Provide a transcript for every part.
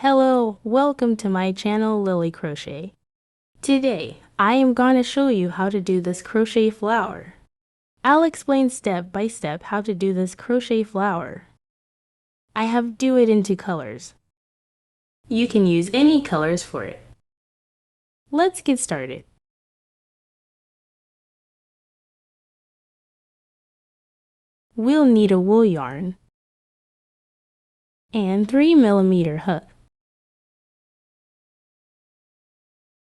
Hello, welcome to my channel Lily Crochet. Today, I am going to show you how to do this crochet flower. I'll explain step by step how to do this crochet flower. I have do it into colors. You can use any colors for it. Let's get started. We'll need a wool yarn and 3mm hook.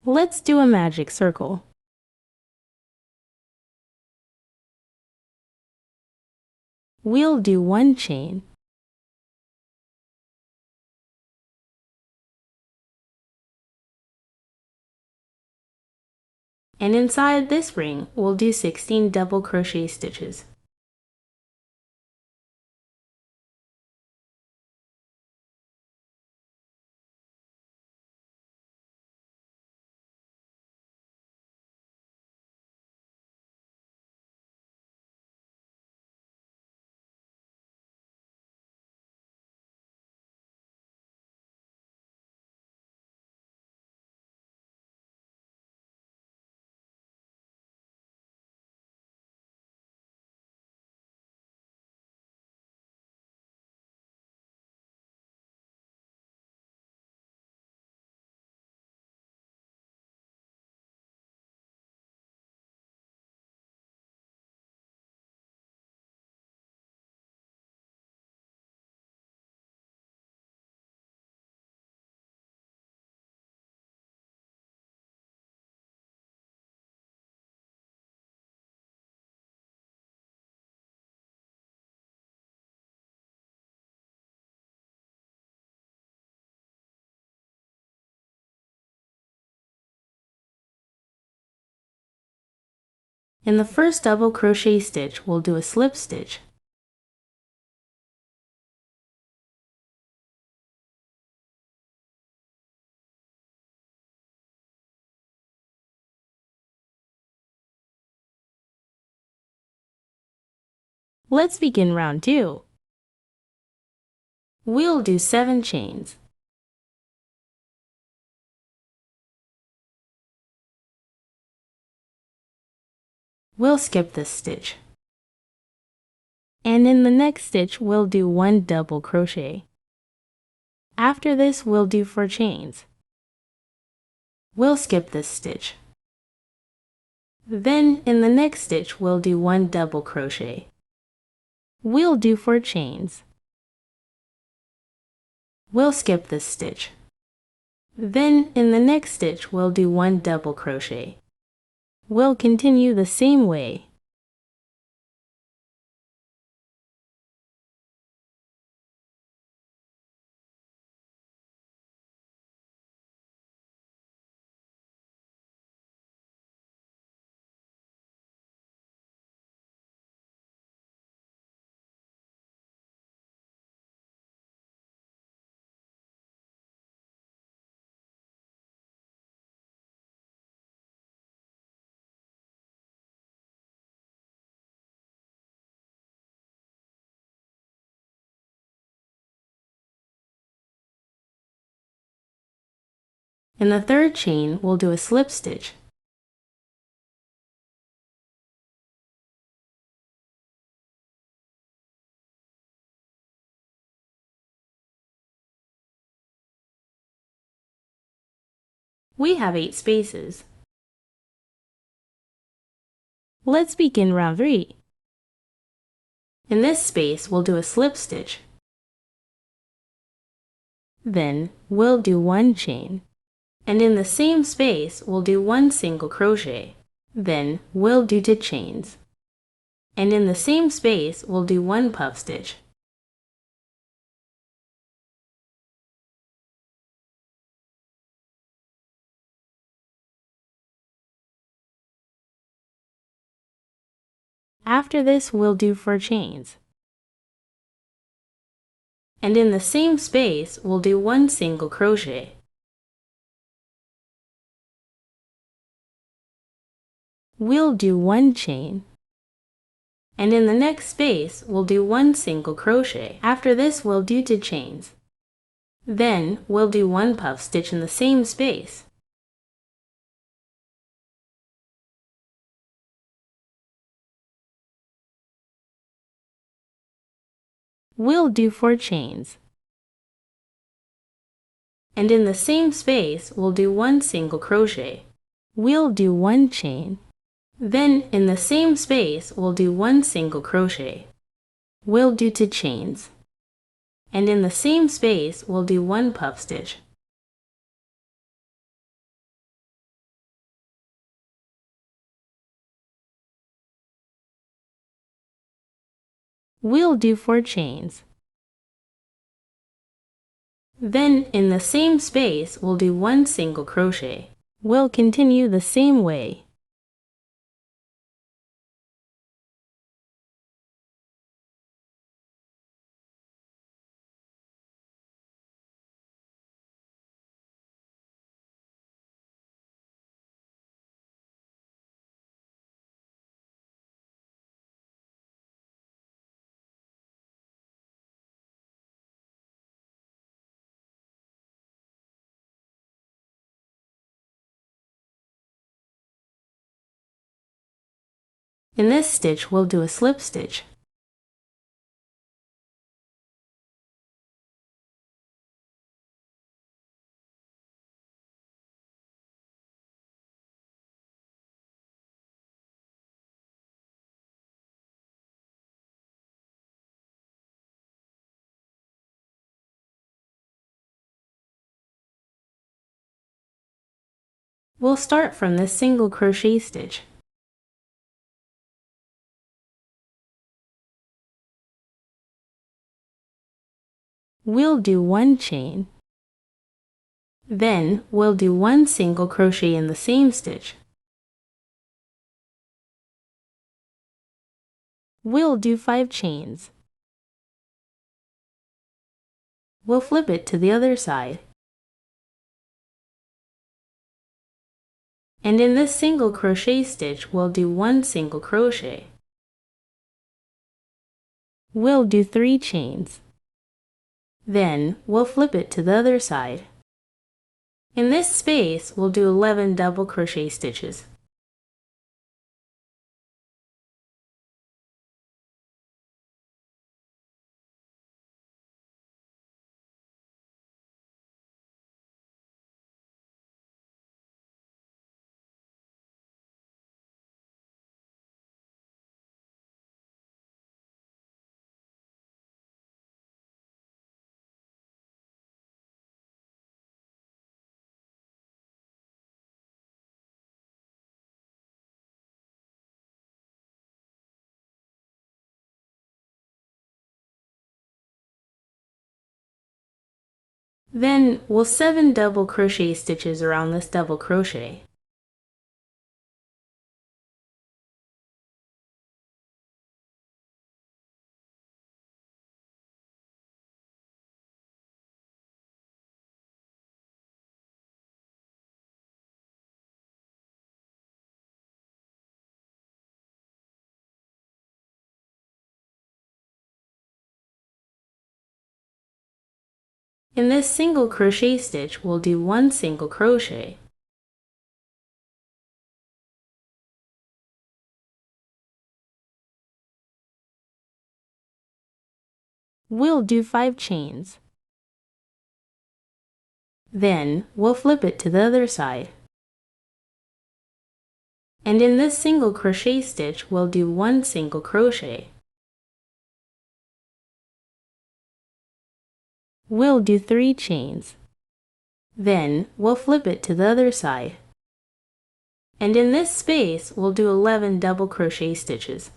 Let's do a magic circle. We'll do 1 chain. And inside this ring, we'll do 16 double crochet stitches. In the first double crochet stitch, we'll do a slip stitch. Let's begin round 2. We'll do 7 chains. We'll skip this stitch. And in the next stitch, we'll do 1 double crochet. After this, we'll do 4 chains. We'll skip this stitch. Then, in the next stitch, we'll do 1 double crochet. We'll do 4 chains. We'll skip this stitch. Then, in the next stitch, we'll do 1 double crochet. We'll continue the same way. In the third chain, we'll do a slip stitch. We have 8 spaces. Let's begin round 3. In this space, we'll do a slip stitch. Then, we'll do 1 chain. And in the same space, we'll do 1 single crochet. Then, we'll do 2 chains. And in the same space, we'll do 1 puff stitch. After this, we'll do 4 chains. And in the same space, we'll do 1 single crochet. We'll do 1 chain. And in the next space, we'll do 1 single crochet. After this, we'll do 2 chains. Then we'll do one puff stitch in the same space. We'll do 4 chains. And in the same space, we'll do 1 single crochet. We'll do 1 chain. Then in the same space, we'll do 1 single crochet. We'll do 2 chains. And in the same space, we'll do 1 puff stitch. We'll do 4 chains. Then in the same space, we'll do 1 single crochet. We'll continue the same way. In this stitch, we'll do a slip stitch. We'll start from this single crochet stitch. We'll do 1 chain. Then we'll do 1 single crochet in the same stitch. We'll do 5 chains. We'll flip it to the other side. And in this single crochet stitch, we'll do 1 single crochet. We'll do 3 chains. Then we'll flip it to the other side. In this space, we'll do 11 double crochet stitches. Then we'll 7 double crochet stitches around this double crochet. In this single crochet stitch, we'll do 1 single crochet. We'll do 5 chains. Then we'll flip it to the other side. And in this single crochet stitch, we'll do 1 single crochet. We'll do 3 chains. Then we'll flip it to the other side. And in this space, we'll do 11 double crochet stitches.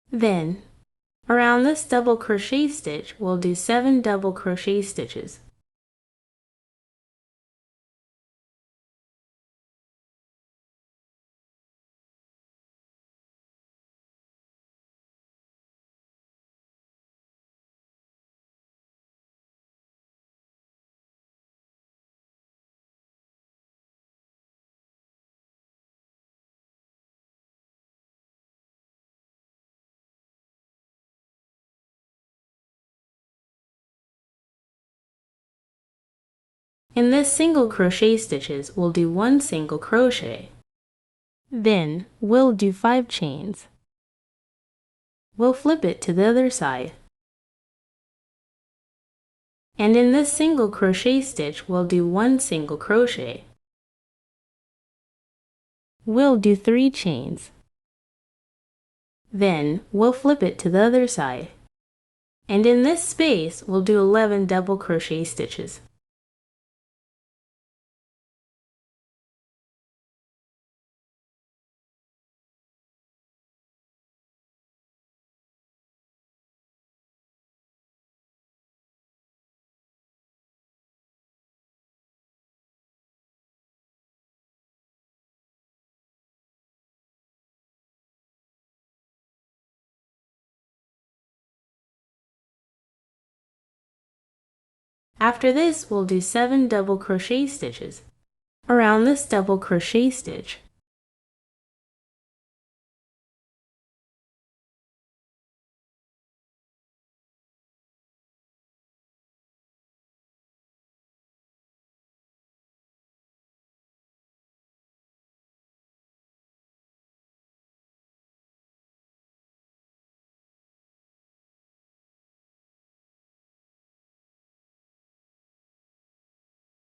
Then, around this double crochet stitch, we'll do 7 double crochet stitches. In this single crochet stitches, we'll do 1 single crochet. Then, we'll do 5 chains. We'll flip it to the other side. And in this single crochet stitch, we'll do 1 single crochet. We'll do 3 chains. Then, we'll flip it to the other side. And in this space, we'll do 11 double crochet stitches. After this, we'll do 7 double crochet stitches around this double crochet stitch.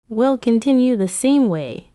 We'll continue the same way.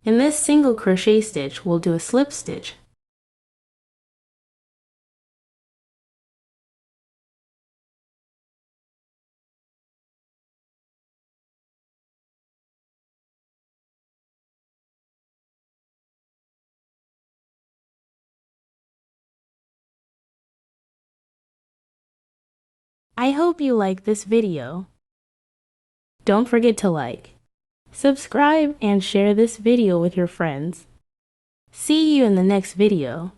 In this single crochet stitch, we'll do a slip stitch. I hope you like this video. Don't forget to like, subscribe, and share this video with your friends. See you in the next video.